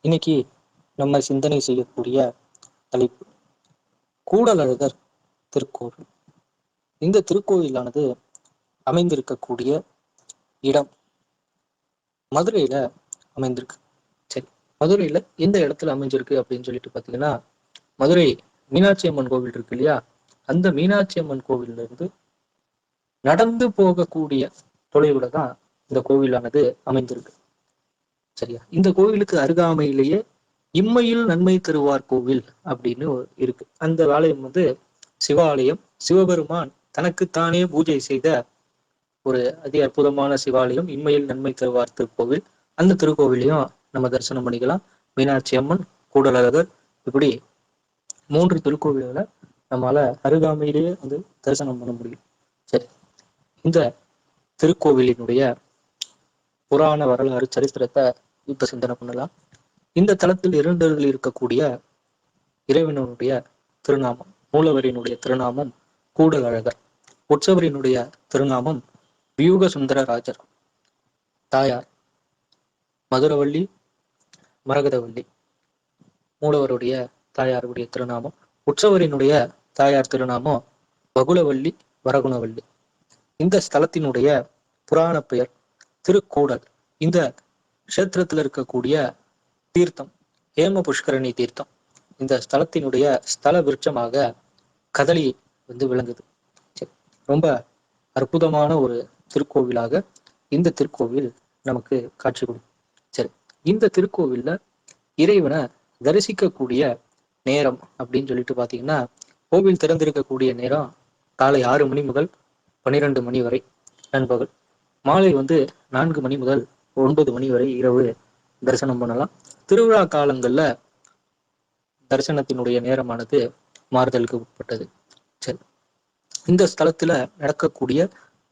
இன்னைக்கு நம்ம சிந்தனை செய்யக்கூடிய தலைப்பு கூடலழகர் திருக்கோவில். இந்த திருக்கோவிலானது அமைந்திருக்கக்கூடிய இடம் மதுரையில அமைந்திருக்கு. சரி, மதுரையில எந்த இடத்துல அமைஞ்சிருக்கு அப்படின்னு சொல்லிட்டு பாத்தீங்கன்னா, மதுரை மீனாட்சி அம்மன் கோவில் இருக்கு இல்லையா, அந்த மீனாட்சி அம்மன் கோவில்ல இருந்து நடந்து போகக்கூடிய தொலைவுல தான் இந்த கோவிலானது அமைந்திருக்கு. சரியா, இந்த கோவிலுக்கு அருகாமையிலேயே இம்மையில் நன்மை தருவார் கோவில் அப்படின்னு இருக்கு. அந்த ஆலயம் சிவாலயம். சிவபெருமான் தனக்குத்தானே பூஜை செய்த ஒரு அதி அற்புதமான சிவாலயம், இம்மையில் நன்மை தருவார் திருக்கோவில். அந்த திருக்கோவிலையும் நம்ம தரிசனம் பண்ணிக்கலாம். மீனாட்சி அம்மன், கூடலழகர், இப்படி 3 திருக்கோவில்களை நம்மளால அருகாமையிலேயே தரிசனம் பண்ண முடியும். சரி, இந்த திருக்கோவிலினுடைய புராண வரலாறு சரித்திரத்தை இப்ப சிந்தனை பண்ணலாம். இந்த தளத்தில் இருந்ததில் இருக்கக்கூடிய இறைவனுடைய திருநாமம், மூலவரினுடைய திருநாமம் கூடலழகர். உற்சவரினுடைய திருநாமம் வியூக சுந்தரராஜர். தாயார் மதுரவள்ளி மரகதவள்ளி. மூலவருடைய தாயாருடைய திருநாமம். உற்சவரினுடைய தாயார் திருநாமம் பகுலவள்ளி வரகுணவள்ளி. இந்த ஸ்தலத்தினுடைய புராண பெயர் திருக்கூடல். இந்த கஷேத்திரத்தில் இருக்கக்கூடிய தீர்த்தம் ஹேம புஷ்கரணி தீர்த்தம். இந்த ஸ்தலத்தினுடைய ஸ்தல விருட்சமாக கதலி விளங்குது. சரி, ரொம்ப அற்புதமான ஒரு திருக்கோவிலாக இந்த திருக்கோவில் நமக்கு காட்சி கொடுக்கும். சரி, இந்த திருக்கோவில்ல இறைவனை தரிசிக்கக்கூடிய நேரம் அப்படின்னு சொல்லிட்டு பாத்தீங்கன்னா, கோவில் திறந்திருக்கக்கூடிய நேரம் காலை 6 மணி முதல் 12 மணி வரை நண்பகல், மாலை 4 மணி முதல் 9 மணி வரை இரவு தரிசனம் பண்ணலாம். திருவிழா காலங்கள்ல தரிசனத்தினுடைய நேரமானது மாறுதலுக்கு உட்பட்டது. சரி, இந்த ஸ்தலத்துல நடக்கக்கூடிய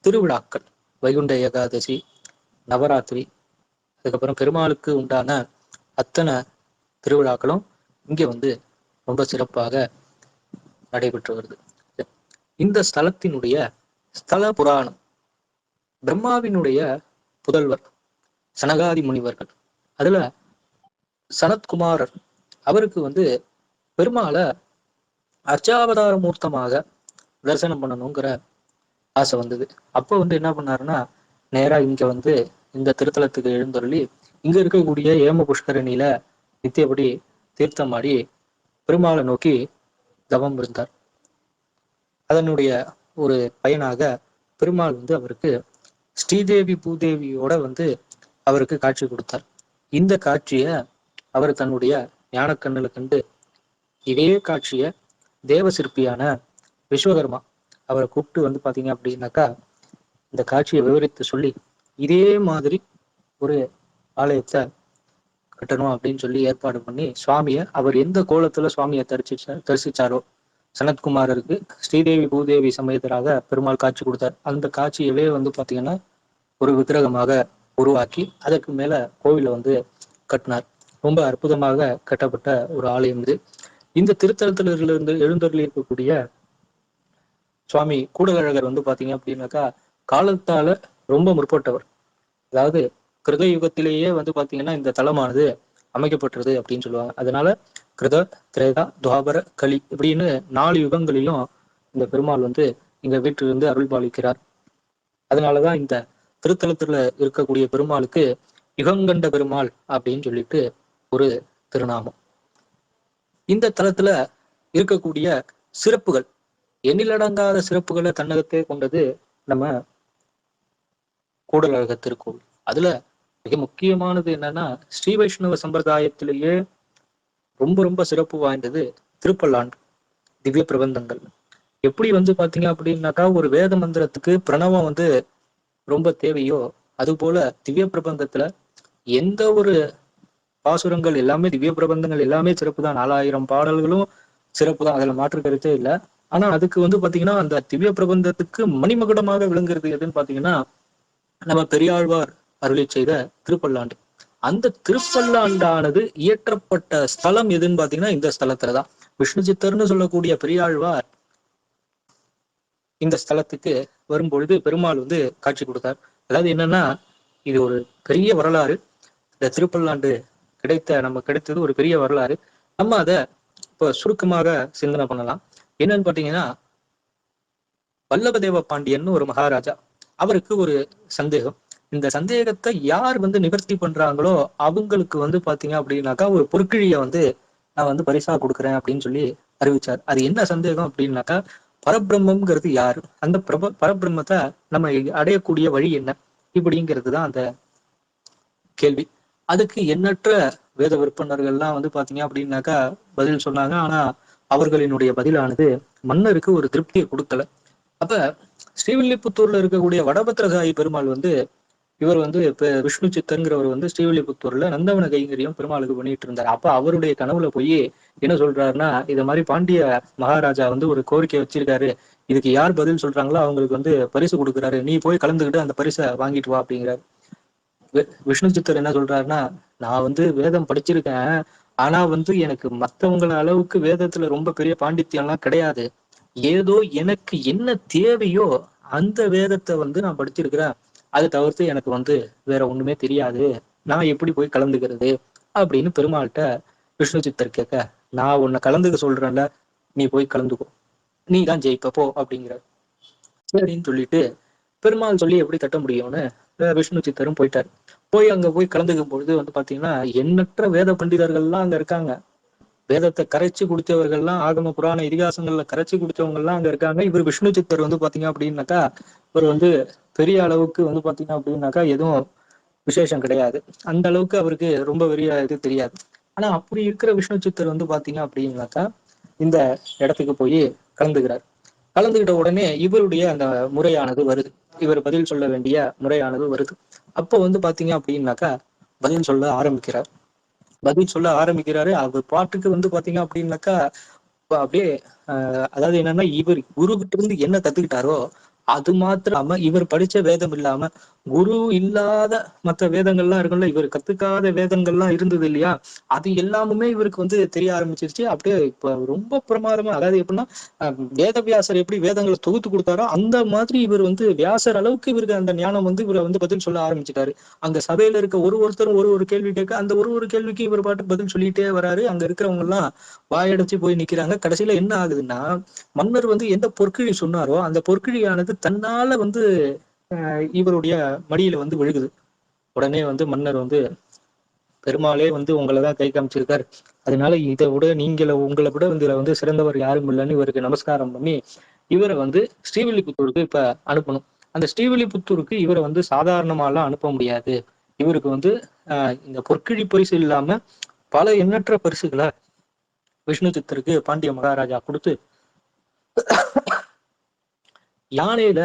திருவிழாக்கள் வைகுண்ட ஏகாதசி, நவராத்திரி, அதுக்கப்புறம் பெருமாளுக்கு உண்டான அத்தனை திருவிழாக்களும் இங்க ரொம்ப சிறப்பாக நடைபெற்று வருது. இந்த ஸ்தலத்தினுடைய ஸ்தல புராணம், பிரம்மாவினுடைய புதல்வர் சனகாதி முனிவர்கள், அதுல சனத்குமாரர் அவருக்கு பெருமாளை அர்ச்சாவதார மூர்த்தமாக தரிசனம் பண்ணணுங்கிற ஆசை வந்தது. அப்போ என்ன பண்ணாருன்னா, நேரா இங்க இந்த திருத்தலத்துக்கு எழுந்தருளி இங்க இருக்கக்கூடிய ஏம புஷ்கரணியில நித்தியபடி தீர்த்தமாடி பெருமாளை நோக்கி தவம் இருந்தார். அதனுடைய ஒரு பயனாக பெருமாள் அவருக்கு ஸ்ரீதேவி பூதேவியோட அவருக்கு காட்சி கொடுத்தார். இந்த காட்சிய அவர் தன்னுடைய ஞானக்கண்ணுல கண்டு இதே காட்சிய தேவ சிற்பியான விஸ்வகர்மா அவரை கூப்பிட்டு பாத்தீங்க அப்படின்னாக்கா, இந்த காட்சியை விவரித்து சொல்லி இதே மாதிரி ஒரு ஆலயத்தை கட்டணும் அப்படின்னு சொல்லி ஏற்பாடு பண்ணி சுவாமிய அவர் எந்த கோலத்துல சுவாமியை தரிசிச்சாரோ, சனத்குமாரருக்கு ஸ்ரீதேவி பூதேவி சமேதராக பெருமாள் காட்சி கொடுத்தார். அந்த காட்சியவே பாத்தீங்கன்னா ஒரு விக்கிரகமாக உருவாக்கி அதற்கு மேல கோவில கட்டினார். ரொம்ப அற்புதமாக கட்டப்பட்ட ஒரு ஆலயம் இது. இந்த திருத்தலத்திலிருந்து எழுந்தருளி இருக்கக்கூடிய சுவாமி கூடலழகர் பாத்தீங்க அப்படின்னாக்கா, காலத்தால ரொம்ப முற்பட்டவர். அதாவது கிருத யுகத்திலேயே பாத்தீங்கன்னா இந்த தலமானது அமைக்கப்பட்டது அப்படின்னு சொல்லுவாங்க. அதனால கிருத, திரேதா, துவாபர, கலி இப்படின்னு 4 யுகங்களிலும் இந்த பெருமாள் இங்க வீட்டிலிருந்து அருள் பாலிக்கிறார். அதனாலதான் இந்த திருத்தலத்துல இருக்கக்கூடிய பெருமாளுக்கு யுகங்கண்ட பெருமாள் அப்படின்னு சொல்லிட்டு ஒரு திருநாமம். இந்த தலத்துல இருக்கக்கூடிய சிறப்புகள், எண்ணிலடங்காத சிறப்புகளை தன்னகத்தே கொண்டது நம்ம கூடலழகர் திருக்கோவில். அதுல மிக முக்கியமானது என்னன்னா, ஸ்ரீ வைஷ்ணவ சம்பிரதாயத்திலேயே ரொம்ப ரொம்ப சிறப்பு வாய்ந்தது திருப்பல்லாண்டு திவ்ய பிரபந்தங்கள். எப்படி பாத்தீங்க அப்படின்னாக்கா, ஒரு வேத மந்திரத்துக்கு பிரணவம் ரொம்ப தேவையோ, அது போல திவ்ய பிரபந்தத்துல எந்த ஒரு பாசுரங்கள் எல்லாமே, திவ்ய பிரபந்தங்கள் எல்லாமே சிறப்பு தான். 4000 பாடல்களும் சிறப்பு தான், அதுல மாற்று கருத்தே இல்லை. ஆனா அதுக்கு பாத்தீங்கன்னா அந்த திவ்ய பிரபந்தத்துக்கு மணிமகுடமாக விளங்குறது எதுன்னு பாத்தீங்கன்னா, நம்ம பெரியாழ்வார் அருளி செய்த திருப்பல்லாண்டு. அந்த திருப்பல்லாண்டானது இயற்றப்பட்ட ஸ்தலம் எதுன்னு பாத்தீங்கன்னா இந்த ஸ்தலத்துலதான். விஷ்ணு சித்தர்னு சொல்லக்கூடிய பெரியாழ்வார் இந்த ஸ்தலத்துக்கு வரும்பொழுது பெருமாள் காட்சி கொடுத்தார். அதாவது என்னன்னா, இது ஒரு பெரிய வரலாறு. இந்த திருப்பல்லாண்டு கிடைத்தது ஒரு பெரிய வரலாறு. நம்ம அதை இப்ப சுருக்கமாக சிந்தனை பண்ணலாம். என்னன்னு பாத்தீங்கன்னா, வல்லபதேவ பாண்டியன்னு ஒரு மகாராஜா. அவருக்கு ஒரு சந்தேகம். இந்த சந்தேகத்தை யார் வந்து நிவர்த்தி பண்றாங்களோ அவங்களுக்கு வந்து பாத்தீங்க அப்படின்னாக்கா ஒரு பொற்கிழிய வந்து நான் வந்து பரிசா கொடுக்குறேன் அப்படின்னு சொல்லி அறிவிச்சார். அது என்ன சந்தேகம் அப்படின்னாக்கா, பரபிரம்மம்ங்கிறது யாரு, அந்த பரபிரம்மத்தை நம்ம அடையக்கூடிய வழி என்ன, இப்படிங்கிறது தான் அந்த கேள்வி. அதுக்கு எண்ணற்ற வேத விற்பனர்கள்லாம் வந்து பாத்தீங்க அப்படின்னாக்கா பதில் சொன்னாங்க. ஆனா அவர்களினுடைய பதிலானது மன்னருக்கு ஒரு திருப்தியை கொடுக்கல. அப்ப ஸ்ரீவில்லிபுத்தூர்ல இருக்கக்கூடிய வடபத்திரசாயி பெருமாள் வந்து இவர் வந்து இப்ப விஷ்ணு சித்தன்கிறவர் வந்து ஸ்ரீவில்லிபுத்தூர்ல நந்தவன கைங்கரியம் பெருமாளுக்கு பண்ணிட்டு இருந்தார். அப்ப அவருடைய கனவுல போய் என்ன சொல்றாருன்னா, இத மாதிரி பாண்டிய மகாராஜா வந்து ஒரு கோரிக்கை வச்சிருக்காரு, இதுக்கு யார் பதில் சொல்றாங்களோ அவங்களுக்கு வந்து பரிசு கொடுக்குறாரு, நீ போய் கலந்துக்கிட்டு அந்த பரிசை வாங்கிட்டு வா அப்படிங்கிறாரு. விஷ்ணு சித்தர் என்ன சொல்றாருன்னா, நான் வந்து வேதம் படிச்சிருக்கேன், ஆனா வந்து எனக்கு மத்தவங்கள அளவுக்கு வேதத்துல ரொம்ப பெரிய பாண்டித்யம் எல்லாம் கிடையாது. ஏதோ எனக்கு என்ன தேவையோ அந்த வேதத்தை வந்து நான் படிச்சிருக்கிறேன். அதை தவிர்த்து எனக்கு வந்து வேற ஒண்ணுமே தெரியாது. நான் எப்படி போய் கலந்துக்கிறது அப்படின்னு பெருமாள்கிட்ட விஷ்ணு சித்தர் கேட்க, நான் உன்னை கலந்துக்க சொல்றேன்ல, நீ போய் கலந்துக்கோ, நீ தான் ஜெயிப்ப போ அப்படிங்கிற. சரின்னு சொல்லிட்டு பெருமாள் சொல்லி எப்படி தட்ட முடியும்னு விஷ்ணு சித்தரும் போயிட்டாரு. அங்க போய் கலந்துக்கும் பொழுது வந்து பாத்தீங்கன்னா எண்ணற்ற வேத பண்டிதர்கள்லாம் அங்க இருக்காங்க. வேதத்தை கரைச்சு குடிச்சவர்கள்லாம், ஆகம புராண இதிகாசங்கள்ல கரைச்சு குடிச்சவங்க எல்லாம் அங்க இருக்காங்க. இவர் விஷ்ணு சித்தர் வந்து பாத்தீங்க அப்படின்னாக்கா இவர் வந்து பெரிய அளவுக்கு வந்து பாத்தீங்க அப்படின்னாக்கா எதுவும் விசேஷம் கிடையாது. அந்த அளவுக்கு அவருக்கு ரொம்ப பெரிய இது தெரியாது. ஆனா அப்படி இருக்கிற விஷ்ணு சித்தர் வந்து பாத்தீங்க அப்படின்னாக்கா இந்த இடத்துக்கு போய் கலந்துக்கிறார். கலந்துகிட்ட உடனே இவருடைய அந்த முறையானது வருது. இவர் பதில் சொல்ல வேண்டிய முறையானது வருது. அப்போ வந்து பாத்தீங்க அப்படின்னாக்கா பதில் சொல்ல ஆரம்பிக்கிறார். பதில் சொல்ல ஆரம்பிக்கிறாரு. அவர் பாட்டுக்கு வந்து பாத்தீங்க அப்படின்னாக்கா அப்படியே அதாவது என்னன்னா, இவர் குரு கிட்ட இருந்து என்ன கத்துக்கிட்டாரோ அது மாத்திராம இவர் படிச்ச வேதம் இல்லாம குரு இல்லாத மற்ற வேதங்கள்லாம் இருக்கும்ல, இவர் கத்துக்காத வேதங்கள்லாம் இருந்தது இல்லையா, அது எல்லாமுமே இவருக்கு வந்து தெரிய ஆரம்பிச்சிருச்சு. அப்படியே இப்ப ரொம்ப பிரமாதமா, அதாவது எப்படின்னா வேதவியாசர் எப்படி வேதங்களை தொகுத்து கொடுத்தாரோ அந்த மாதிரி இவர் வந்து வியாசர் அளவுக்கு இவருக்கு அந்த ஞானம் வந்து இவரை வந்து பதில் சொல்ல ஆரம்பிச்சிட்டாரு. அங்க சபையில இருக்க ஒருத்தரும் ஒரு கேள்வி கேட்க அந்த ஒரு கேள்விக்கு இவர் பாட்டு பதில் சொல்லிட்டே வராரு. அங்க இருக்கிறவங்க எல்லாம் வாயடைச்சு போய் நிக்கிறாங்க. கடைசியில என்ன ஆகுதுன்னா, மன்னர் வந்து எந்த பொற்கிழி சொன்னாரோ அந்த பொற்கிழியானது தன்னால வந்து இவருடைய மடியில வந்து விழுகுது. உடனே வந்து மன்னர் வந்து, பெருமாளே வந்து உங்களைதான் கை காமிச்சிருக்காரு, அதனால இதை விட உங்களை விட வந்து இதுல வந்து சிறந்தவர் யாரும் இல்லைன்னு இவருக்கு நமஸ்காரம் பண்ணி இவரை வந்து ஸ்ரீவில்லிபுத்தூருக்கு இப்ப அனுப்பணும். அந்த ஸ்ரீவில்லிபுத்தூருக்கு இவரை வந்து சாதாரணமாலாம் அனுப்ப முடியாது. இவருக்கு வந்து இந்த பொற்கிழி பரிசு இல்லாம பல எண்ணற்ற பரிசுகளை விஷ்ணு சித்தருக்கு பாண்டிய மகாராஜா கொடுத்து யானையில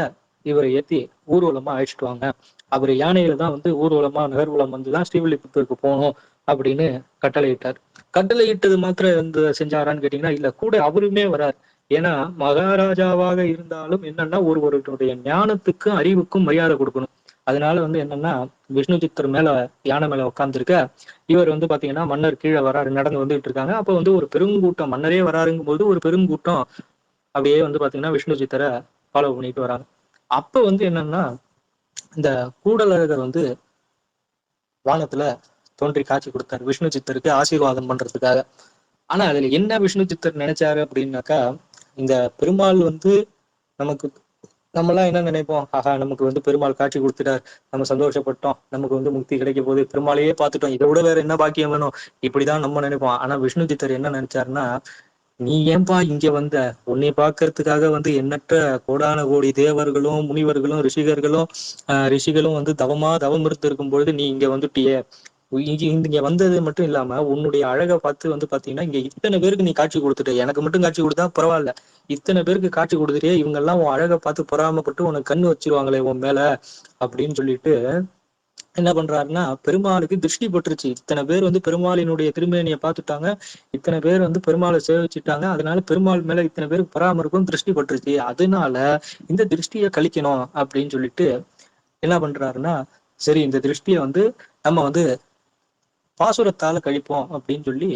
இவரை ஏத்தி ஊர்வலமா அழைச்சிட்டு வாங்க, அவர் யானையில தான் வந்து ஊர்வலமா நகர்வலம் வந்துதான் ஸ்ரீவில்லிபுத்தூருக்கு போகணும் அப்படின்னு கட்டளையிட்டார். கட்டளையிட்டது மாத்திரம் செஞ்சாரான்னு கேட்டீங்கன்னா இல்ல, கூட அவருமே வரார். ஏன்னா மகாராஜாவாக இருந்தாலும் என்னன்னா ஒருவருடைய ஞானத்துக்கும் அறிவுக்கும் மரியாதை கொடுக்கணும். அதனால வந்து என்னன்னா, விஷ்ணு சித்தர் மேல யானை மேல உட்கார்ந்துருக்க இவர் வந்து பாத்தீங்கன்னா மன்னர் கீழே வராரு, நடந்து வந்துட்டு இருக்காங்க. அப்ப வந்து ஒரு பெருங்கூட்டம், மன்னரே வராருங்கும் போது ஒரு பெருங்கூட்டம் அப்படியே வந்து பாத்தீங்கன்னா விஷ்ணு சித்தரை ஃபாலோ பண்ணிட்டு வராங்க. அப்ப வந்து என்னன்னா, இந்த கூடலழகர் வந்து வானத்துல தோன்றி காட்சி கொடுத்தாரு விஷ்ணு சித்தருக்கு ஆசீர்வாதம் பண்றதுக்காக. ஆனா அதுல என்ன விஷ்ணு சித்தர் நினைச்சாரு அப்படின்னாக்கா, இந்த பெருமாள் வந்து நமக்கு, நம்ம எல்லாம் என்ன நினைப்போம், ஆஹா நமக்கு வந்து பெருமாள் காட்சி கொடுத்துட்டார், நம்ம சந்தோஷப்பட்டோம், நமக்கு வந்து முக்தி கிடைக்க போது, பெருமாளையே பார்த்துட்டோம், இதை விட வேற என்ன பாக்கியம் வேணும், இப்படிதான் நம்ம நினைப்போம். ஆனா விஷ்ணு சித்தர் என்ன நினைச்சாருன்னா, நீ ஏன்பா இங்க வந்த, உன்னை பார்க்கறதுக்காக வந்து எண்ணற்ற கோடான கோடி தேவர்களும் முனிவர்களும் ரிஷிகளும் வந்து தவம் இருந்து இருக்கும் பொழுது நீ இங்க வந்துட்டியே, இங்க வந்தது மட்டும் இல்லாம உன்னுடைய அழகை பார்த்து வந்து பாத்தீங்கன்னா இங்க இத்தனை பேருக்கு நீ காட்சி கொடுத்துட்ட, எனக்கு மட்டும் காட்சி கொடுத்தா பரவாயில்ல, இத்தனை பேருக்கு காட்சி கொடுத்துட்டே, இவங்க எல்லாம் உன் அழகை பார்த்து பொறாமப்பட்டு உனக்கு கண்ணு வச்சிருவாங்களே உன் மேல அப்படின்னு சொல்லிட்டு என்ன பண்றாருன்னா, பெருமாளுக்கு திருஷ்டி பட்டுருச்சு. இத்தனை பேர் வந்து பெருமாளினுடைய திருமேனியை பார்த்துட்டாங்க, இத்தனை பேர் வந்து பெருமாளை சேவிச்சுட்டாங்க, அதனால பெருமாள் மேல இத்தனை பேருக்கு பராமரிக்கும் திருஷ்டி பட்டுருச்சு, அதனால இந்த திருஷ்டியை கழிக்கணும் அப்படின்னு சொல்லிட்டு என்ன பண்றாருன்னா, சரி இந்த திருஷ்டியை வந்து நம்ம வந்து பாசுரத்தால கழிப்போம் அப்படின்னு சொல்லி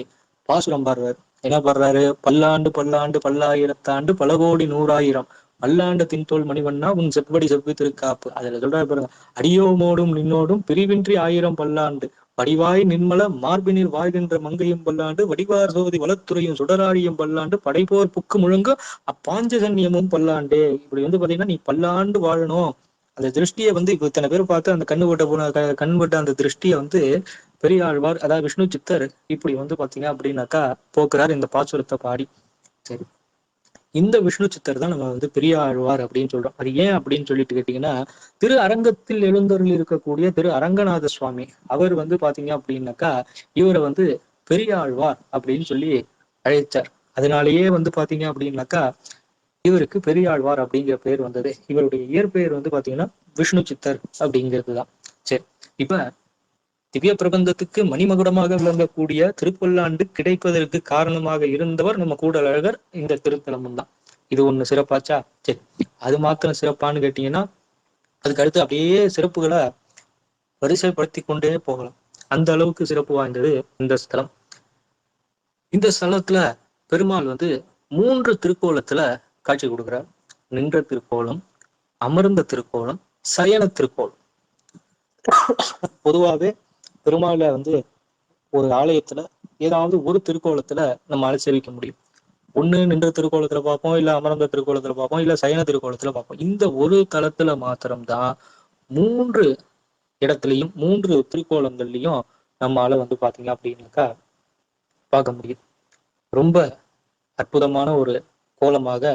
பாசுரம் பாடுறாரு. என்ன பாடுறாரு, பல்லாண்டு பல்லாண்டு பல்லாயிரத்தாண்டு பல கோடி நூறாயிரம் பல்லாண்டு தின்தோல் மணிவண்ணா உன் செப்படி செவ்வி திருக்காப்பு. அதுல சொல்றாரு பாருங்க, அடியோமோடும் நின்னோடும் பிரிவின்றி ஆயிரம் பல்லாண்டு வடிவாய் நின்மல மார்பினில் வாழ்கின்ற மங்கையும் பல்லாண்டு வடிவார் சோதி வளத்துறையும் சுடராழியும் பல்லாண்டு படைப்போர் புக்கு முழங்க அப்பாஞ்சஜன்யமும் பல்லாண்டு. இப்படி வந்து பாத்தீங்கன்னா நீ பல்லாண்டு வாழணும். அந்த திருஷ்டியை வந்து இப்ப இத்தனை பேர் பார்த்து அந்த கண்ணு போட்ட போன கண் போட்ட அந்த திருஷ்டியை வந்து பெரியாழ்வார் அதாவது விஷ்ணு சித்தர் இப்படி வந்து பாத்தீங்க அப்படின்னாக்கா போக்குறார் இந்த பாசுரத்தை பாடி. சரி, இந்த விஷ்ணு சித்தர் தான் நம்ம வந்து பெரியாழ்வார் அப்படின்னு சொல்றோம். அது ஏன் அப்படின்னு சொல்லிட்டு கேட்டீங்கன்னா, திரு அரங்கத்தில் எழுந்தருள் இருக்கக்கூடிய திரு அரங்கநாத சுவாமி அவர் வந்து பாத்தீங்க அப்படின்னாக்கா இவரை வந்து பெரியாழ்வார் அப்படின்னு சொல்லி அழைச்சார். அதனாலேயே வந்து பாத்தீங்க அப்படின்னாக்கா இவருக்கு பெரியாழ்வார் அப்படிங்கிற பெயர் வந்தது. இவருடைய இயற்பெயர் வந்து பாத்தீங்கன்னா விஷ்ணு சித்தர் அப்படிங்கிறது தான். சரி, இப்ப திவ்ய பிரபந்தத்துக்கு மணிமகுடமாக விளங்கக்கூடிய திருப்பல்லாண்டு கிடைப்பதற்கு காரணமாக இருந்தவர் நம்ம கூடலழகர் இந்த திருத்தலமும் தான். இது ஒண்ணு சிறப்பாச்சா? சரி, அது மாத்திரம் சிறப்பான்னு கேட்டீங்கன்னா அதுக்கு அடுத்து அப்படியே சிறப்புகளை வரிசைப்படுத்தி கொண்டே போகலாம். அந்த அளவுக்கு சிறப்பு வாய்ந்தது இந்த ஸ்தலம். இந்த ஸ்தலத்துல பெருமாள் வந்து 3 திருக்கோலத்துல காட்சி கொடுக்கிறார். நின்ற திருக்கோலம், அமர்ந்த திருக்கோலம், சயன திருக்கோலம். பொதுவாகவே பெருமாளை வந்து ஒரு ஆலயத்துல ஏதாவது ஒரு திருக்கோலத்துல நம்ம அலசரிக்க முடியும். ஒண்ணு நின்ற திருக்கோலத்துல பார்ப்போம், இல்ல அமர்ந்த திருக்கோலத்துல பார்ப்போம், இல்ல சயன திருக்கோலத்துல பார்ப்போம். இந்த ஒரு தலத்துல மாத்திரம்தான் 3 இடத்துலையும் 3 திருக்கோலங்கள்லையும் நம்மளால வந்து பாத்தீங்க அப்படின்னாக்கா பார்க்க முடியும். ரொம்ப அற்புதமான ஒரு கோலமாக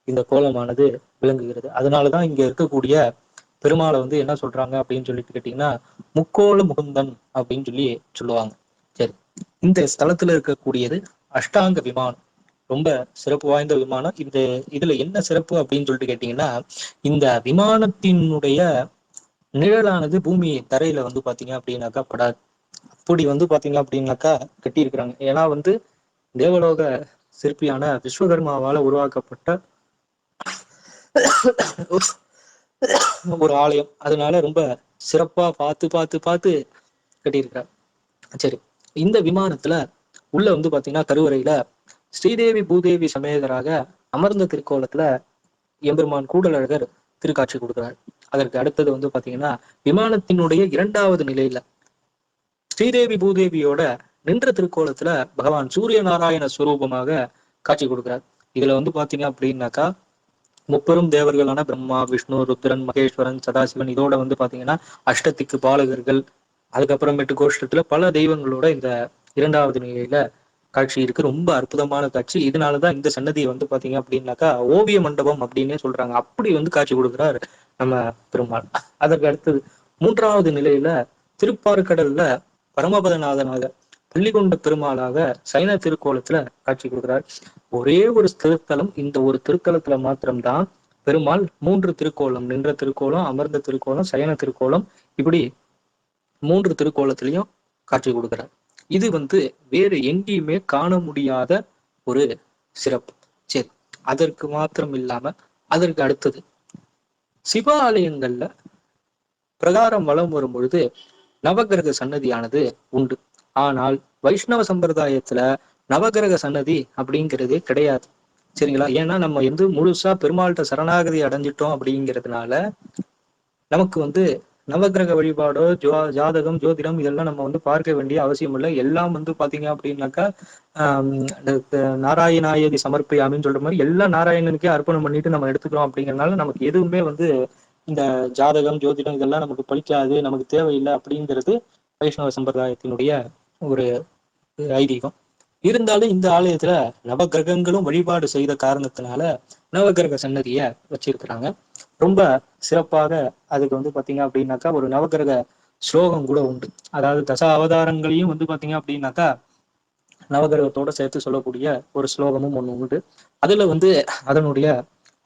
இந்த கோலமானது விளங்குகிறது. அதனாலதான் இங்க இருக்கக்கூடிய பெருமாளை வந்து என்ன சொல்றாங்க அப்படின்னு சொல்லிட்டு கேட்டீங்கன்னா முக்கோல முகுந்தன் அப்படின்னு சொல்லி சொல்லுவாங்க. சரி, இந்த ஸ்தலத்துல இருக்கக்கூடியது அஷ்டாங்க விமானம். ரொம்ப சிறப்பு வாய்ந்த விமானம். இதுல என்ன சிறப்பு அப்படின்னு சொல்லிட்டு கேட்டீங்கன்னா இந்த விமானத்தினுடைய நிழலானது பூமி தரையில வந்து பாத்தீங்க அப்படின்னாக்கா படாது. அப்படி வந்து பாத்தீங்க அப்படின்னாக்கா கட்டி இருக்கிறாங்க. ஏன்னா வந்து தேவலோக சிற்பியான விஸ்வகர்மாவால உருவாக்கப்பட்ட ஒரு ஆலயம். அதனால ரொம்ப சிறப்பா பார்த்து பார்த்து பார்த்து கட்டியிருக்கிறார். சரி, இந்த விமானத்துல உள்ள வந்து பாத்தீங்கன்னா கருவறையில ஸ்ரீதேவி பூதேவி சமேதராக அமர்ந்த திருக்கோலத்துல எம்பெருமான் கூடலழகர் திருக்காட்சி கொடுக்கிறார். அதற்கு அடுத்தது வந்து பாத்தீங்கன்னா விமானத்தினுடைய 2வது நிலையில ஸ்ரீதேவி பூதேவியோட நின்ற திருக்கோலத்துல பகவான் சூரிய நாராயண ஸ்வரூபமாக காட்சி கொடுக்கிறார். இதுல வந்து பாத்தீங்க அப்படின்னாக்கா முப்பெரும் தேவர்களான பிரம்மா, விஷ்ணு, ருத்ரன், மகேஸ்வரன், சதாசிவன் இதோட வந்து பாத்தீங்கன்னா அஷ்டத்திக்கு பாலகர்கள், அதுக்கப்புறமேட்டு கோஷ்டத்துல பல தெய்வங்களோட இந்த 2வது நிலையில காட்சி இருக்கு. ரொம்ப அற்புதமான காட்சி. இதனாலதான் இந்த சன்னதியை வந்து பாத்தீங்க அப்படின்னாக்கா ஓவிய மண்டபம் அப்படின்னே சொல்றாங்க. அப்படி வந்து காட்சி கொடுக்கிறார் நம்ம பெருமாள். அதற்கு அடுத்தது 3வது நிலையில திருப்பார்கடல்ல பரமபதநாதனாக பள்ளிகொண்ட பெருமாளாக சைன திருக்கோலத்துல காட்சி கொடுக்கிறார். ஒரே ஒரு திருத்தலம், இந்த ஒரு திருத்தலத்துல மாத்திரம்தான் பெருமாள் 3 திருக்கோலம், நின்ற திருக்கோலம், அமர்ந்த திருக்கோலம், சயன திருக்கோலம், இப்படி 3 திருக்கோலத்திலையும் காட்சி கொடுக்கிறார். இது வந்து வேறு எங்கேயுமே காண முடியாத ஒரு சிறப்பு. சரி, அதற்கு மாத்திரம் இல்லாம அதற்கு அடுத்தது சிவ ஆலயங்கள்ல பிரகாரம் வலம் வரும் பொழுது நவகிரக சன்னதியானது உண்டு. ஆனால் வைஷ்ணவ சம்பிரதாயத்துல நவகிரக சன்னதி அப்படிங்கிறது கிடையாது. சரிங்களா? ஏன்னா நம்ம வந்து முழுசா பெருமாள்கிட்ட சரணாகதி அடைஞ்சிட்டோம் அப்படிங்கிறதுனால நமக்கு வந்து நவகிரக வழிபாடோ ஜாதகம் ஜோதிடம் இதெல்லாம் நம்ம வந்து பார்க்க வேண்டிய அவசியம் இல்லை. எல்லாம் வந்து பாத்தீங்க அப்படின்னாக்கா நாராயணாயதி சமர்ப்பியாமின்னு சொல்ற மாதிரி எல்லாம் நாராயணனுக்கே அர்ப்பணம் பண்ணிட்டு நம்ம எடுத்துக்கிறோம். அப்படிங்கிறதுனால நமக்கு எதுவுமே வந்து இந்த ஜாதகம் ஜோதிடம் இதெல்லாம் நமக்கு படிக்காது, நமக்கு தேவையில்லை அப்படிங்கிறது வைஷ்ணவ சம்பிரதாயத்தினுடைய ஒரு ஐதீகம். இருந்தாலும் இந்த ஆலயத்துல நவகிரகங்களும் வழிபாடு செய்த காரணத்தினால நவகிரக சன்னதிய வச்சிருக்கிறாங்க. ரொம்ப சிறப்பாக அதுக்கு வந்து பாத்தீங்க அப்படின்னாக்கா ஒரு நவகிரக ஸ்லோகம் கூட உண்டு. அதாவது தச அவதாரங்களையும் வந்து பாத்தீங்க அப்படின்னாக்கா நவகிரகத்தோட சேர்த்து சொல்லக்கூடிய ஒரு ஸ்லோகமும் ஒண்ணு உண்டு. அதுல வந்து அதனுடைய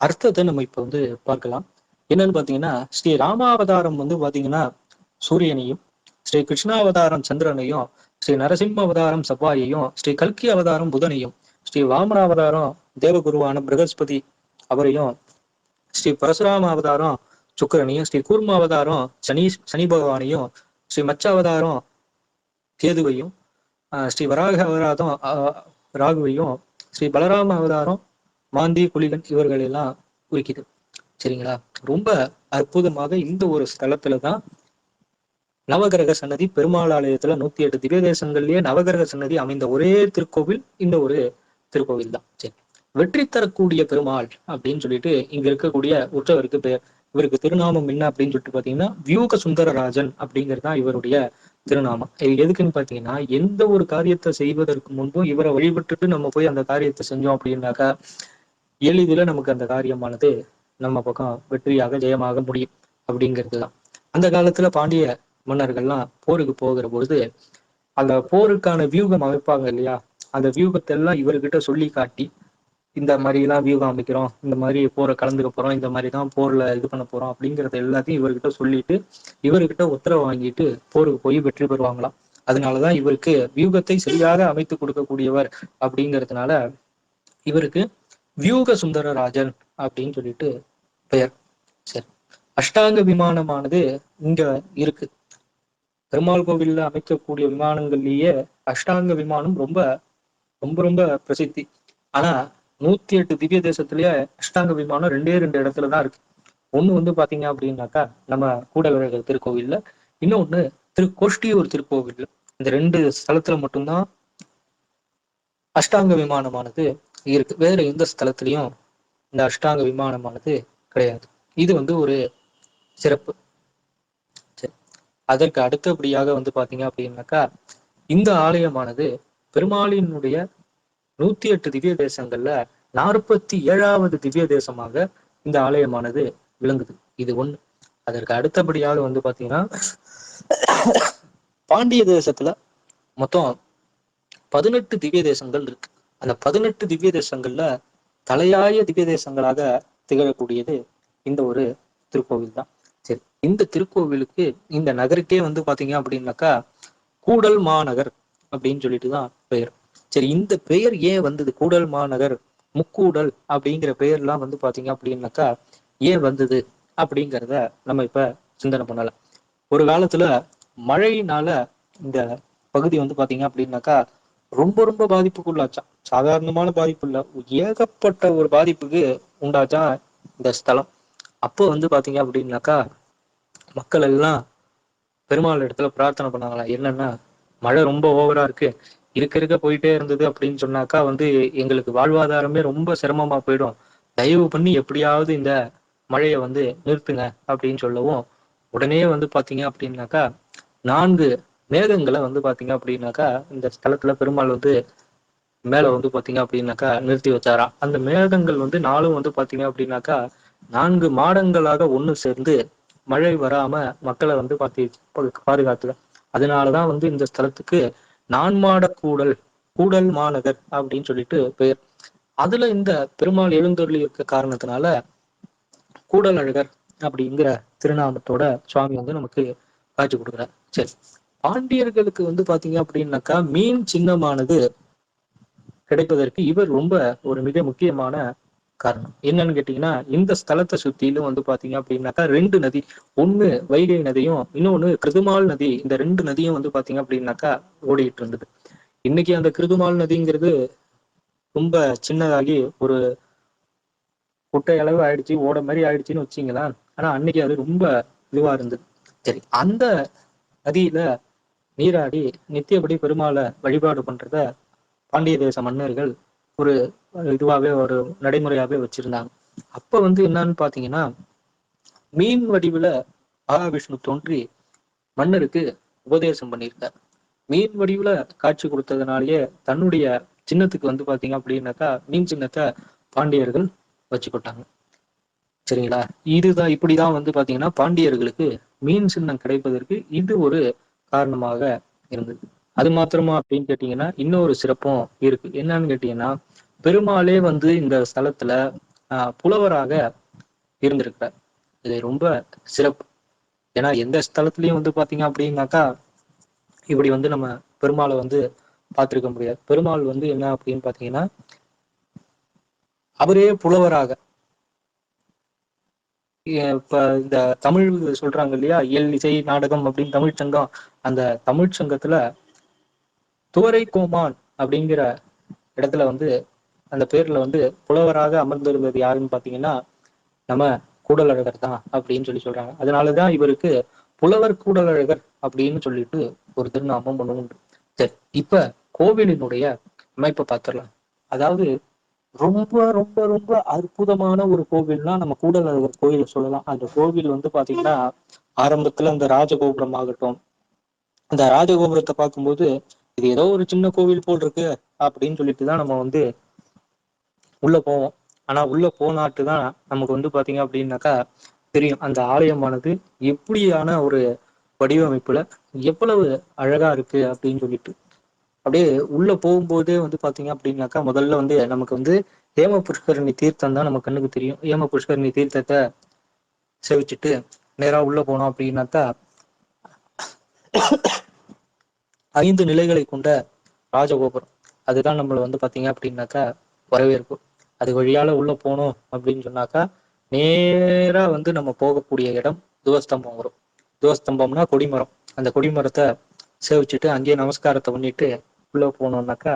அர்த்தத்தை நம்ம இப்ப வந்து பார்க்கலாம். என்னன்னு பாத்தீங்கன்னா ஸ்ரீ ராமாவதாரம் வந்து பாத்தீங்கன்னா சூரியனையும், ஸ்ரீ கிருஷ்ணாவதாரம் சந்திரனையும், ஸ்ரீ நரசிம்ம அவதாரம் செவ்வாயையும், ஸ்ரீ கல்கி அவதாரம் புதனையும், ஸ்ரீ வாமன அவதாரம் தேவகுருவான பிரகஸ்பதி அவரையும், ஸ்ரீ பரசுராம அவதாரம் சுக்கிரனையும், ஸ்ரீ கூர்ம அவதாரம் சனி பகவானையும், ஸ்ரீ மச்ச அவதாரம் கேதுவையும், ஸ்ரீ வராக அவதாரம் ராகுவையும், ஸ்ரீ பலராம அவதாரம் மாந்தி புலிகன் இவர்கள் எல்லாம் குறிக்குது. சரிங்களா? ரொம்ப அற்புதமாக இந்த ஒரு ஸ்தலத்துலதான் நவகிரக சன்னதி பெருமாள் ஆலயத்துல 108 திவ்ய தேசங்கள்லயே நவகிரக சன்னதி அமைந்த ஒரே திருக்கோவில் இந்த ஒரு திருக்கோவில் தான். சரி, வெற்றி தரக்கூடிய பெருமாள் அப்படின்னு சொல்லிட்டு இங்க இருக்கக்கூடிய உற்சவருக்கு பெயர். இவருக்கு திருநாமம் என்ன அப்படின்னு சொல்லிட்டு பாத்தீங்கன்னா வியூக சுந்தரராஜன் அப்படிங்கிறது தான் இவருடைய திருநாமம். இது எதுக்குன்னு பாத்தீங்கன்னா எந்த ஒரு காரியத்தை செய்வதற்கு முன்பும் இவரை வழிபட்டுட்டு நம்ம போய் அந்த காரியத்தை செஞ்சோம் அப்படின்னாக்கா எளிதில நமக்கு அந்த காரியமானது நம்ம பக்கம் வெற்றியாக ஜெயமாக முடியும் அப்படிங்கிறது தான். அந்த காலத்துல பாண்டிய மன்னர்கள்லாம் போருக்கு போகிற பொழுது அந்த போருக்கான வியூகம் அமைப்பாங்க இல்லையா, அந்த வியூகத்தை எல்லாம் இவர்கிட்ட சொல்லி காட்டி இந்த மாதிரி எல்லாம் வியூகம் அமைக்கிறோம், இந்த மாதிரி போரை கலந்துக்க போறோம், இந்த மாதிரி தான் போர்ல இது பண்ண போறோம் அப்படிங்கறத எல்லாத்தையும் இவர்கிட்ட சொல்லிட்டு இவர்கிட்ட உத்தரவு வாங்கிட்டு போருக்கு போய் வெற்றி பெறுவாங்களாம். அதனாலதான் இவருக்கு வியூகத்தை சரியாக அமைத்து கொடுக்கக்கூடியவர் அப்படிங்கிறதுனால இவருக்கு வியூக சுந்தரராஜன் அப்படின்னு சொல்லிட்டு பெயர். சரி, அஷ்டாங்க விமானமானது இங்க இருக்கு. பெருமாள் கோவில்ல அமைக்கக்கூடிய விமானங்கள்லயே அஷ்டாங்க விமானம் ரொம்ப ரொம்ப ரொம்ப பிரசித்தி. ஆனா 108 திவ்ய தேசத்திலேயே அஷ்டாங்க விமானம் 2 இடத்துலதான் இருக்கு. ஒண்ணு வந்து பாத்தீங்க அப்படின்னாக்கா நம்ம கூடலழகர் திருக்கோவில்ல, இன்னொன்னு கோஷ்டியூர் திருக்கோவில். இந்த 2 ஸ்தலத்துல மட்டும்தான் அஷ்டாங்க விமானமானது இருக்கு. வேற எந்த ஸ்தலத்திலையும் இந்த அஷ்டாங்க விமானமானது கிடையாது. இது வந்து ஒரு சிறப்பு. சரி, அதற்கு அடுத்தபடியாக வந்து பாத்தீங்க அப்படின்னாக்கா இந்த ஆலயமானது பெருமாளினுடைய 108 திவ்ய தேசங்கள்ல 47வது திவ்ய தேசமாக இந்த ஆலயமானது விளங்குது. இது ஒண்ணு. அதற்கு அடுத்தபடியாக வந்து பாத்தீங்கன்னா பாண்டிய தேசத்துல மொத்தம் 18 திவ்ய தேசங்கள் இருக்கு. அந்த 18 திவ்ய தேசங்கள்ல தலையாய திவ்ய தேசங்களாக திகழக்கூடியது இந்த ஒரு திருக்கோவில் தான். சரி, இந்த திருக்கோவிலுக்கு இந்த நகருக்கே வந்து பாத்தீங்க அப்படின்னாக்கா கூடல் மாநகர் அப்படின்னு சொல்லிட்டு தான் பெயர். சரி, இந்த பெயர் ஏன் வந்தது? கூடல் மாநகர், முக்கூடல் அப்படிங்கிற பெயர்லாம் வந்து பாத்தீங்க அப்படின்னாக்கா ஏன் வந்தது அப்படிங்கிறத நம்ம இப்ப சிந்தனை பண்ணலாம். ஒரு காலத்துல மழையினால இந்த பகுதி வந்து பாத்தீங்க அப்படின்னாக்கா ரொம்ப ரொம்ப பாதிப்புக்குள்ளாச்சான். சாதாரணமான பாதிப்பு இல்ல, ஏகப்பட்ட ஒரு பாதிப்புக்கு உண்டாச்சான் இந்த ஸ்தலம். அப்போ வந்து பாத்தீங்க அப்படின்னாக்கா மக்கள் எல்லாம் பெருமாள் இடத்துல பிரார்த்தனை பண்ணாங்களா, என்னன்னா மழை ரொம்ப ஓவரா இருக்கு, இருக்க போயிட்டே இருந்தது அப்படின்னு சொன்னாக்கா வந்து எங்களுக்கு வாழ்வாதாரமே ரொம்ப சிரமமா போயிடும், தயவு பண்ணி எப்படியாவது இந்த மழையை வந்து நிறுத்துங்க அப்படின்னு சொல்லவும் உடனே வந்து பாத்தீங்க அப்படின்னாக்கா 4 மேகங்களை வந்து பாத்தீங்க அப்படின்னாக்கா இந்த ஸ்தலத்துல பெருமாள் வந்து மேல வந்து பாத்தீங்க அப்படின்னாக்கா நிறுத்தி வச்சாராம். அந்த மேகங்கள் வந்து 4ம் வந்து பாத்தீங்க அப்படின்னாக்கா 4 மாடங்களாக ஒண்ணு சேர்ந்து மழை வராம மக்களை வந்து பாதுகாத்துல. அதனாலதான் வந்து இந்த ஸ்தலத்துக்கு நான்மாட கூடல், கூடல் மாநகர் அப்படின்னு சொல்லிட்டு பெயர். அதுல இந்த பெருமாள் எழுந்தருளி இருக்க காரணத்தினால கூடல் அழகர் அப்படிங்கிற திருநாமத்தோட சுவாமி வந்து நமக்கு காட்சி கொடுக்குறார். சரி, பாண்டியர்களுக்கு வந்து பாத்தீங்க அப்படின்னாக்கா மீன் சின்னமானது கிடைப்பதற்கு இவர் ரொம்ப ஒரு மிக முக்கியமான காரணம். என்னன்னு கேட்டீங்கன்னா இந்த ஸ்தலத்தை சுத்திலும் வந்து பாத்தீங்க அப்படின்னாக்கா 2 நதி, ஒண்ணு வைகை நதியும் இன்னொன்னு கிருதுமால் நதி. இந்த 2 நதியும் வந்து பாத்தீங்க அப்படின்னாக்கா ஓடிட்டு இருந்தது. இன்னைக்கு அந்த கிருதுமால் நதிங்கிறது ரொம்ப சின்னதாகி ஒரு குட்டை அளவு ஆயிடுச்சு, ஓட மாதிரி ஆயிடுச்சுன்னு வச்சிங்களா. ஆனா அன்னைக்கு அது ரொம்ப இதுவா இருந்தது. சரி, அந்த நதியில நீராடி நித்தியபடி பெருமாளை வழிபாடு பண்றத பாண்டிய தேச மன்னர்கள் ஒரு இதுவாகவே ஒரு நடைமுறையாவே வச்சிருந்தாங்க. அப்ப வந்து என்னன்னு பாத்தீங்கன்னா மீன் வடிவுல மகாவிஷ்ணு தோன்றி மன்னருக்கு உபதேசம் பண்ணியிருக்கார். மீன் வடிவுல காட்சி கொடுத்ததுனாலயே தன்னுடைய சின்னத்துக்கு வந்து பாத்தீங்க அப்படின்னாக்கா மீன் சின்னத்தை பாண்டியர்கள் வச்சுக்கிட்டாங்க. சரிங்களா, இதுதான் இப்படிதான் வந்து பாத்தீங்கன்னா பாண்டியர்களுக்கு மீன் சின்னம் கிடைப்பதற்கு இது ஒரு காரணமாக இருந்தது. அது மாத்திரமா அப்படின்னு கேட்டீங்கன்னா இன்னொரு சிறப்பும் இருக்கு. என்னன்னு கேட்டீங்கன்னா பெருமாளே வந்து இந்த ஸ்தலத்துல புலவராக இருந்திருக்கிறார். இது ரொம்ப சிறப்பு. ஏன்னா எந்த ஸ்தலத்திலயும் வந்து பாத்தீங்க அப்படின்னாக்கா இப்படி வந்து நம்ம பெருமாளை வந்து பார்த்திருக்க முடியாது. பெருமாள் வந்து என்ன அப்படின்னு பாத்தீங்கன்னா அவரே புலவராக, இப்ப இந்த தமிழ் சொல்றாங்க இல்லையா, இயல் இசை நாடகம் அப்படின்னு தமிழ் சங்கம், அந்த தமிழ் சங்கத்துல துவரை கோமான் அப்படிங்கிற இடத்துல வந்து அந்த பேர்ல வந்து புலவராக அமர்ந்திருந்தது யாருன்னு பாத்தீங்கன்னா நம்ம கூடலழகர் தான் அப்படின்னு சொல்றாங்க. அதனாலதான் இவருக்கு புலவர் கூடலழகர் அப்படின்னு சொல்லிட்டு ஒரு திருநாமம் ஒண்ணு உண்டு. சரி, இப்ப கோவிலினுடைய அமைப்பை பார்த்துடலாம். அதாவது ரொம்ப ரொம்ப ரொம்ப அற்புதமான ஒரு கோவில்னா நம்ம கூடலழகர் கோயிலை சொல்லலாம். அந்த கோவில் வந்து பாத்தீங்கன்னா ஆரம்பத்துல அந்த ராஜகோபுரம் ஆகட்டும், அந்த ராஜகோபுரத்தை பார்க்கும்போது இது ஏதோ ஒரு சின்ன கோவில் போல் இருக்கு அப்படின்னு சொல்லிட்டு தான் நம்ம வந்து உள்ள போவோம். ஆனா உள்ள போனாட்டு தான் நமக்கு வந்து பாத்தீங்க அப்படின்னாக்கா தெரியும் அந்த ஆலயமானது எப்படியான ஒரு வடிவமைப்புல எவ்வளவு அழகா இருக்கு அப்படின்னு சொல்லிட்டு. அப்படியே உள்ள போகும்போதே வந்து பாத்தீங்க அப்படின்னாக்கா முதல்ல வந்து நமக்கு வந்து ஏம புஷ்கரணி தீர்த்தம் தான் நம்ம கண்ணுக்கு தெரியும். ஏம புஷ்கரணி தீர்த்தத்தை சேவிச்சுட்டு நேரா உள்ள போனோம் அப்படின்னாக்கா 5 நிலைகளை கொண்ட ராஜகோபுரம். அதுதான் நம்மள வந்து பாத்தீங்க அப்படின்னாக்கா வரவேற்பு. அது வழியால உள்ள போனோம் அப்படின்னு சொன்னாக்கா நேரா வந்து நம்ம போகக்கூடிய இடம் துவஸ்தம்பம் வரும். துவஸ்தம்பம்னா கொடிமரம். அந்த கொடிமரத்தை சேவிச்சுட்டு அங்கேயே நமஸ்காரத்தை பண்ணிட்டு உள்ள போனோம்னாக்கா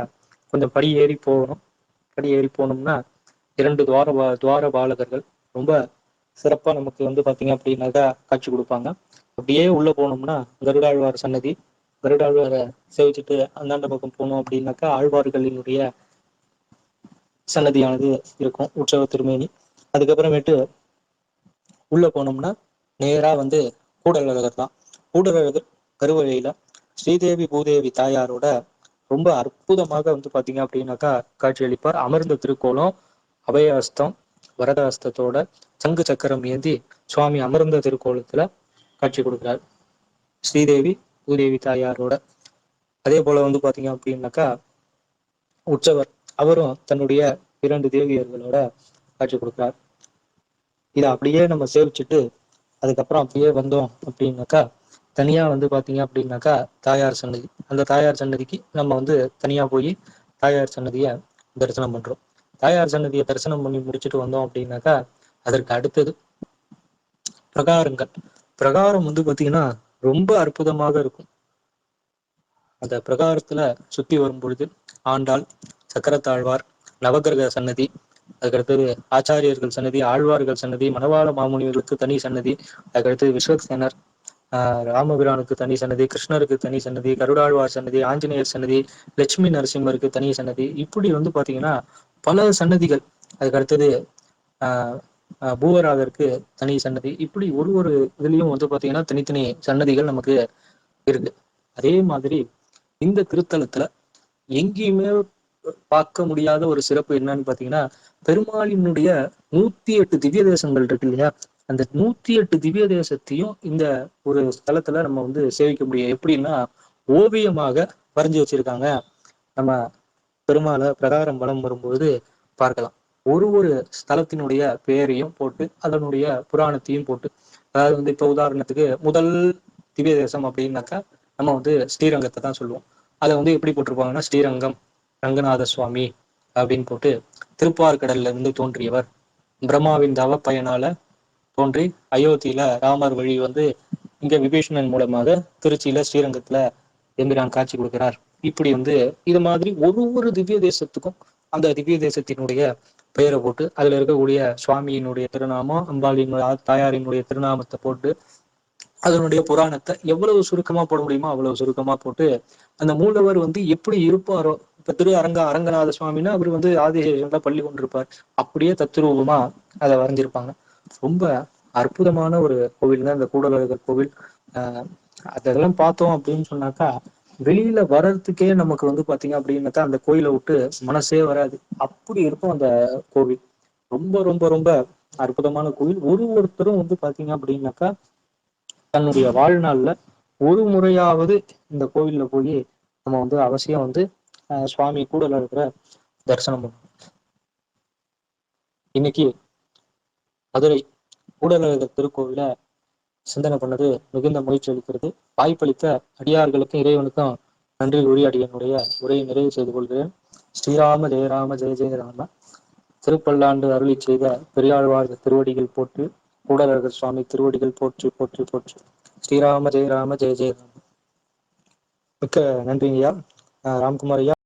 கொஞ்சம் படி ஏறி போகணும். படி ஏறி போனோம்னா 2 துவார பாலகர்கள் ரொம்ப சிறப்பா நமக்கு வந்து பாத்தீங்க அப்படின்னாக்கா காட்சி கொடுப்பாங்க. அப்படியே உள்ள போனோம்னா கருடாழ்வார் சன்னதி. கருடாழ்வாரை சேவிச்சுட்டு அந்தாண்ட பக்கம் போனோம் அப்படின்னாக்கா ஆழ்வார்களினுடைய சன்னதியானது இருக்கும், உற்சவ திருமேனி. அதுக்கப்புறமேட்டு உள்ள போனோம்னா நேரா வந்து கூடலழகர் தான். கூடலழகர் கருவறையில ஸ்ரீதேவி பூதேவி தாயாரோட ரொம்ப அற்புதமாக வந்து பாத்தீங்க அப்படின்னாக்கா காட்சியளிப்பார். அமர்ந்த திருக்கோலம் அபயஹஸ்தம் வரதஹஸ்தத்தோட சங்கு சக்கரம் ஏந்தி சுவாமி அமர்ந்த திருக்கோலத்துல காட்சி கொடுக்கிறார் ஸ்ரீதேவி பூதேவி தாயாரோட. அதே போல வந்து பாத்தீங்க அப்படின்னாக்கா உற்சவர் அவரும் தன்னுடைய 2 தேவியர்களோட காட்சி கொடுக்கிறார். இதை அப்படியே நம்ம சேவிச்சுட்டு அதுக்கப்புறம் அப்படியே வந்தோம் அப்படின்னாக்கா தனியா வந்து பாத்தீங்க அப்படின்னாக்கா தாயார் சன்னதி. அந்த தாயார் சன்னதிக்கு நம்ம வந்து தனியா போய் தாயார் சன்னதிய தரிசனம் பண்றோம். தாயார் சன்னதியை தரிசனம் பண்ணி முடிச்சுட்டு வந்தோம் அப்படின்னாக்கா அதற்கு அடுத்தது பிரகாரங்கள். பிரகாரம் வந்து பாத்தீங்கன்னா ரொம்ப அற்புதமாக இருக்கும். அந்த பிரகாரத்துல சுத்தி வரும் பொழுது ஆண்டாள், சக்கரத்தாழ்வார், நவகிரக சன்னதி, அதுக்கடுத்தது ஆச்சாரியர்கள் சன்னதி, ஆழ்வார்கள் சன்னதி, மணவாள மாமுனிவர்களுக்கு தனி சன்னதி, அதுக்கடுத்து விஸ்வக்சேனர், ராமபிரானுக்கு தனி சன்னதி, கிருஷ்ணருக்கு தனி சன்னதி, கருடாழ்வார் சன்னதி, ஆஞ்சநேயர் சன்னதி, லட்சுமி நரசிம்மருக்கு தனி சன்னதி, இப்படி வந்து பாத்தீங்கன்னா பல சன்னதிகள். அதுக்கு அடுத்தது ஆஹ் பூவராகருக்கு தனி சன்னதி, இப்படி ஒரு இதுலயும் வந்து பாத்தீங்கன்னா தனித்தனி சன்னதிகள் நமக்கு இருக்கு. அதே மாதிரி இந்த திருத்தலத்துல எங்கேயுமே பார்க்க முடியாத ஒரு சிறப்பு என்னன்னு பாத்தீங்கன்னா பெருமாளினுடைய 108 திவ்ய தேசங்கள் இருக்கு இல்லையா, அந்த 108 திவ்ய தேசத்தையும் இந்த ஒரு ஸ்தலத்துல நம்ம வந்து சேவிக்க முடியும். எப்படின்னா ஓவியமாக வரைஞ்சி வச்சிருக்காங்க. நம்ம பெருமாளை பிரகாரம் வலம் வரும்போது பார்க்கலாம். ஒரு ஸ்தலத்தினுடைய பெயரையும் போட்டு அதனுடைய புராணத்தையும் போட்டு, அதாவது வந்து இப்ப உதாரணத்துக்கு முதல் திவ்ய தேசம் அப்படின்னாக்கா நம்ம வந்து ஸ்ரீரங்கத்தை தான் சொல்லுவோம். அதை வந்து எப்படி போட்டிருப்பாங்கன்னா ஸ்ரீரங்கம் ரங்கநாத சுவாமி அப்படின்னு போட்டு, திருப்பார்கடல்ல இருந்து தோன்றியவர், பிரம்மாவின் தவ பயனால தோன்றி அயோத்தியில ராமர் வழி வந்து இங்க விபீஷணன் மூலமாக திருச்சியில ஸ்ரீரங்கத்துல எம்பிரான் காட்சி கொடுக்கிறார். இப்படி வந்து இது மாதிரி ஒரு திவ்ய தேசத்துக்கும் அந்த திவ்ய தேசத்தினுடைய பெயரை போட்டு அதுல இருக்கக்கூடிய சுவாமியினுடைய திருநாமம், அம்பாளின் தாயாரினுடைய திருநாமத்தை போட்டு அதனுடைய புராணத்தை எவ்வளவு சுருக்கமா போட முடியுமோ அவ்வளவு சுருக்கமா போட்டு அந்த மூலவர் வந்து எப்படி இருப்பாரோ, இப்ப அரங்கநாத சுவாமின்னா அவர் வந்து ஆதிசேஷன்ல பள்ளி கொண்டிருப்பார், அப்படியே தத்ரூபமா அதை வரைஞ்சிருப்பாங்க. ரொம்ப அற்புதமான ஒரு கோவில் தான் இந்த கூடலழகர் கோவில். ஆஹ் அதெல்லாம் பார்த்தோம் அப்படின்னு சொன்னாக்கா வெளியில வர்றதுக்கே நமக்கு வந்து பாத்தீங்க அப்படின்னாக்கா அந்த கோயிலை விட்டு மனசே வராது. அப்படி இருக்கும் அந்த கோவில். ரொம்ப ரொம்ப ரொம்ப அற்புதமான கோவில். ஒருத்தரும் வந்து பாத்தீங்க அப்படின்னாக்கா தன்னுடைய வாழ்நாள்ல ஒரு முறையாவது இந்த கோவில்ல போய் நம்ம வந்து அவசியம் வந்து சுவாமி கூடல இருக்கிற தரிசனம் பண்ணணும். இன்னைக்கு மதுரை கூடலழகர் திருக்கோவில சிந்தனை பண்ணது மிகுந்த மகிழ்ச்சி அளிக்கிறது. வாய்ப்பளித்த அடியார்களுக்கும் இறைவனுக்கும் நன்றி கூறி அடியனுடைய உரையை நிறைவு செய்து கொள்கிறேன். ஸ்ரீராம ஜெயராம ஜெய ஜெயராம. திருப்பல்லாண்டு அருளி செய்த பெரியாழ்வார் திருவடிகள் போற்றி, கூடலழகர் சுவாமி திருவடிகள் போற்றி போற்றி போற்றி. ஸ்ரீராம ஜெயராம ஜெய ஜெயராம. மிக்க நன்றிங்கய்யா. ராம்குமார் ஐயா.